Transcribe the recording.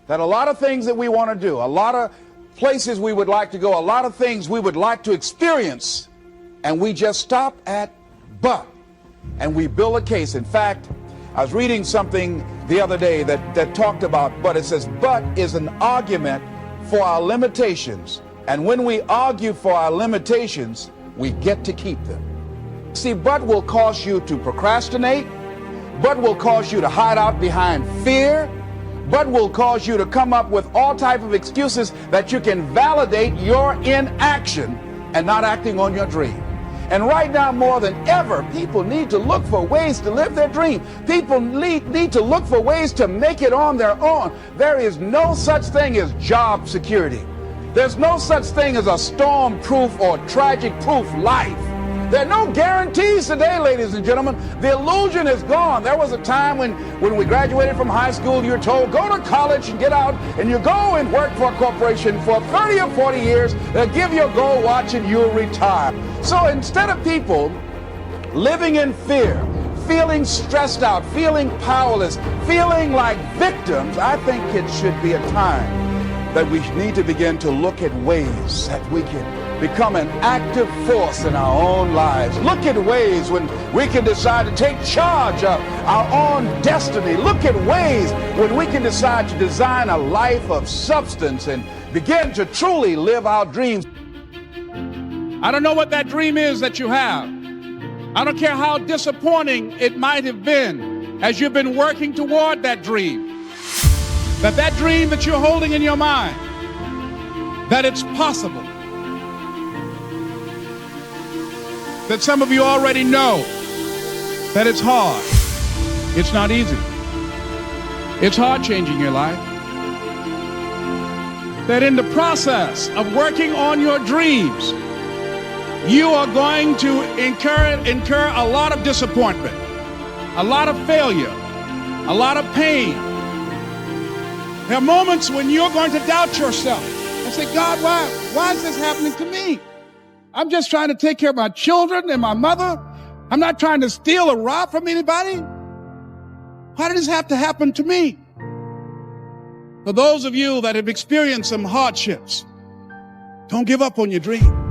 that a lot of things that we want to do, a lot of places we would like to go, a lot of things we would like to experience, and we just stop at but, and we build a case. In fact, I was reading something the other day that talked about but. It says but is an argument for our limitations, and when we argue for our limitations, we get to keep them. See, but will cause you to procrastinate, but will cause you to hide out behind fear, but will cause you to come up with all type of excuses that you can validate your inaction and not acting on your dream. And right now, more than ever, people need to look for ways to live their dream. People need to look for ways to make it on their own. There is no such thing as job security. There's no such thing as a storm-proof or tragic-proof life. There are no guarantees today, ladies and gentlemen. The illusion is gone. There was a time when we graduated from high school, you were told, go to college and get out, and you go and work for a corporation for 30 or 40 years. They'll give you a gold watch and you'll retire. So instead of people living in fear, feeling stressed out, feeling powerless, feeling like victims, I think it should be a time that we need to begin to look at ways that we can become an active force in our own lives. Look at ways when we can decide to take charge of our own destiny. Look at ways when we can decide to design a life of substance and begin to truly live our dreams. I don't know what that dream is that you have. I don't care how disappointing it might have been as you've been working toward that dream. That dream that you're holding in your mind, that it's possible. That some of you already know that it's hard. It's not easy. It's hard changing your life. That in the process of working on your dreams, you are going to incur a lot of disappointment, a lot of failure, a lot of pain. There are moments when you're going to doubt yourself and say, God, why is this happening to me? I'm just trying to take care of my children and my mother. I'm not trying to steal or rob from anybody. Why did this have to happen to me? For those of you that have experienced some hardships, don't give up on your dream.